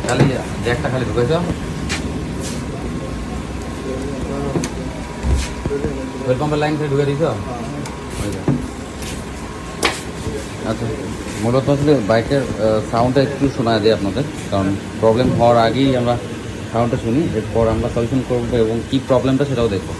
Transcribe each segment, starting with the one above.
খালি জ্যাকটা খালি ঢুকাইছ, ফুয়েল পাম্পের লাইন থেকে ঢুকে দিছ। আচ্ছা, মূলত আসলে বাইকের সাউন্ডটা একটু শোনা যায় আপনাদের, কারণ প্রবলেম হওয়ার আগেই আমরা সাউন্ডটা শুনি, এরপর আমরা সলিউশন করবো এবং কী প্রবলেমটা সেটাও দেখবো।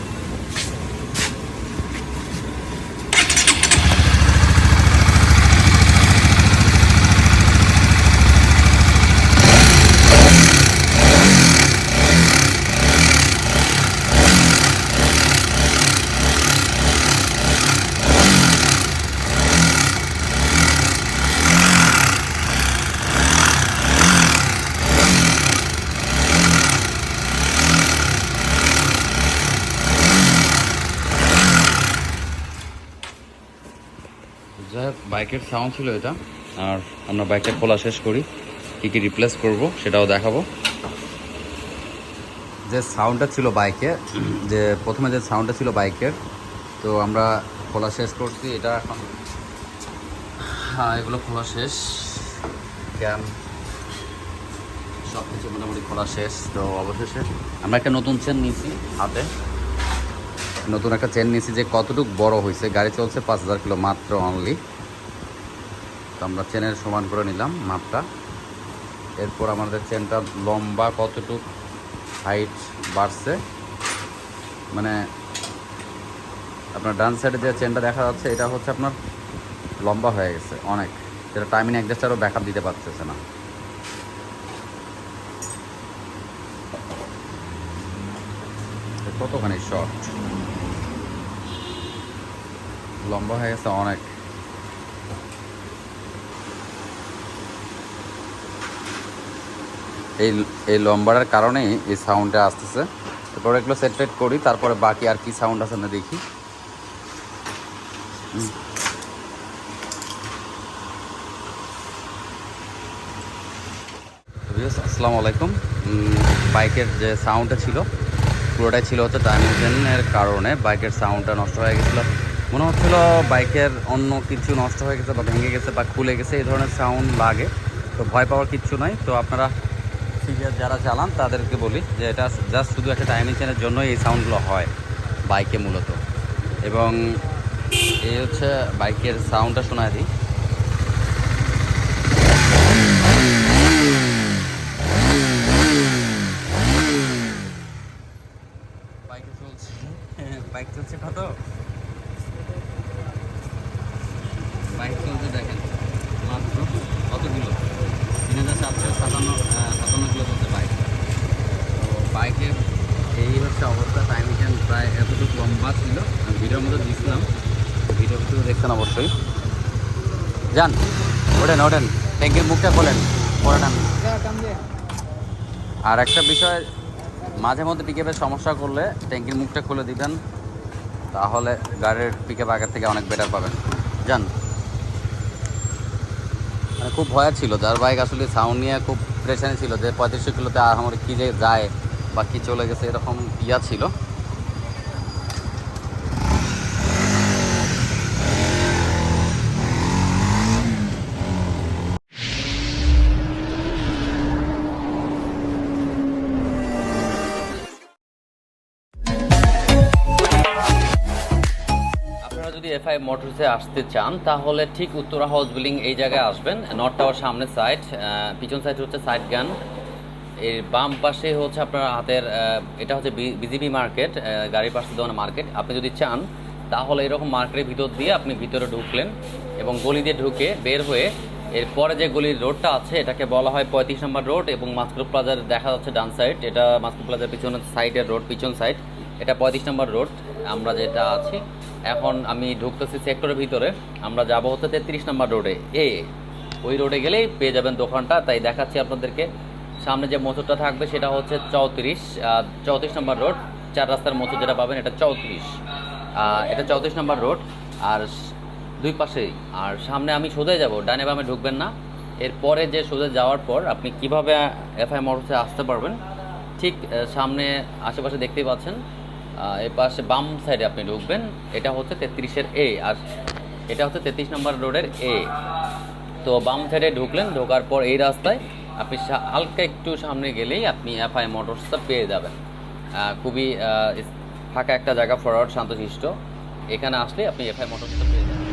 যাই হোক, বাইকের সাউন্ড ছিল এটা। আর আমরা বাইকটা খোলা শেষ করি, কী কী রিপ্লেস করব সেটাও দেখাবো। যে সাউন্ডটা ছিল বাইকে, যে প্রথমে যে সাউন্ডটা ছিল বাইকের, তো আমরা খোলা শেষ করছি এটা এখন। হ্যাঁ, এগুলো খোলা শেষ, ক্যাম সব কিছু মোটামুটি খোলা শেষ। তো অবশেষে আমরা একটা নতুন চেন নিয়েছি হাতে, নতুন একটা চেন নিয়েছি যে কতটুকু বড় হয়েছে। গাড়ি চলছে 5000 কিলো মাত্র অনলি। তো আমরা চেনের সমান করে নিলাম মাপটা। এরপর আমাদের চেনটা লম্বা কতটুক হাইট বাড়ছে, মানে আপনার ডান সাইডে যে চেনটা দেখা যাচ্ছে এটা হচ্ছে আপনার লম্বা হয়ে গেছে অনেক, যেটা টাইমিং অ্যাডজাস্টারও ব্যাকআপ দিতে পারতেছে না। কতখানি শর্ট, লম্বা হয়ে গেছে অনেক। এই লম্বাটার কারণেই এই সাউন্ডটা আসতেছে। তারপরে এগুলো সেট করি, তারপরে বাকি আর কি সাউন্ড আছে না দেখি। আসসালামু আলাইকুম। বাইকের যে সাউন্ডটা ছিল পুরোটাই ছিল হচ্ছে টাইমিং চেনের কারণে বাইকের সাউন্ডটা নষ্ট হয়ে গেছিলো। মনে হচ্ছিল বাইকের অন্য কিছু নষ্ট হয়ে গেছে বা ভেঙে গেছে বা খুলে গেছে, এই ধরনের সাউন্ড লাগে। তো ভয় পাওয়ার কিচ্ছু নয়। তো আপনারা সিরিয়াস যারা চালান তাদেরকে বলি যে এটা জাস্ট শুধু একটা টাইমিং চেনের জন্যই এই সাউন্ডগুলো হয় বাইকে মূলত। এবং এই হচ্ছে বাইকের সাউন্ডটা শোনা দিই। বাইক চলছে কত, বাইক চলছে দেখেন মাত্র কত কিলো, 3757 কিলো চলছে বাইক। তো বাইকের এই হচ্ছে অবস্থা। টাইম চেন প্রায় এতটুকু লম্বা ছিল, ভিডিওর মধ্যে দিয়েছিলাম, ভিডিও ভিডিও দেখছেন অবশ্যই। যান, ওঠেন ওঠেন, ট্যাঙ্কির মুখটা খোলেন, পরে টান। আর একটা বিষয়, মাঝে মধ্যে পিকআপের সমস্যা করলে ট্যাঙ্কির মুখটা খুলে দিবেন, তাহলে গাড়ির পিকআপ আগের থেকে অনেক বেটার পাবেন। যান। মানে খুব ভয় ছিল, যার বাইক আসলে সাউন্ড নিয়ে খুব প্রেশানি ছিল যে 3500 কিলোতে আর আমার কী যে যায় বা কী চলে গেছে, এরকম ইয়া ছিল। যদি এফআই মোটরসে আসতে চান তাহলে ঠিক উত্তরা হাউস বিল্ডিং এই জায়গায় আসবেন। নর্থ টাওয়ার সামনে সাইড, পিছন সাইড হচ্ছে সাইড গান, এর বাম পাশে হচ্ছে আপনার হাতের এটা হচ্ছে বিজিবি মার্কেট, গাড়ির পাশে দেওয়ার মার্কেট। আপনি যদি চান তাহলে এরকম মার্কেটের ভিতর দিয়ে আপনি ভিতরে ঢুকলেন এবং গলি দিয়ে ঢুকে বের হয়ে এরপরে যে গলির রোডটা আছে এটাকে বলা হয় 35 নম্বর রোড। এবং মাস্কো প্লাজার দেখা যাচ্ছে ডান সাইড, এটা মাস্কো প্লাজার পিছনের সাইডের রোড, পিছন সাইড এটা 35 নম্বর রোড আমরা যেটা আছি। এখন আমি ঢুকতেছি সেক্টরের ভিতরে, আমরা যাব হচ্ছে 33 নম্বর রোডে। ওই রোডে গেলেই পেয়ে যাবেন দোকানটা। তাই দেখাচ্ছি আপনাদেরকে, সামনে যে মোচরটা থাকবে সেটা হচ্ছে 34 নম্বর রোড, 4 রাস্তার মোচর যেটা পাবেন এটা 34, এটা 34 নম্বর রোড। আর দুই পাশেই, আর সামনে আমি সোজা যাব, ডানে বামে ঢুকবেন না। এরপরে যে সোজা যাওয়ার পর আপনি কিভাবে এফআই মোটরসে আসতে পারবেন, ঠিক সামনে আশেপাশে দেখতেই পাচ্ছেন, এর পাশে বাম সাইডে আপনি ঢুকবেন, এটা হচ্ছে 33-এর এ। আর এটা হচ্ছে 33 নম্বর রোডের এ। তো বাম সাইডে ঢুকলেন, ঢোকার পর এই রাস্তায় আপনি হালকা একটু সামনে গেলেই আপনি এফআই মোটরসটা পেয়ে যাবেন। খুবই ফাঁকা একটা জায়গা, ফরওয়ার্ড, শান্তশিষ্ট। এখানে আসলে আপনি এফআই মোটরসটা পেয়ে যাবেন।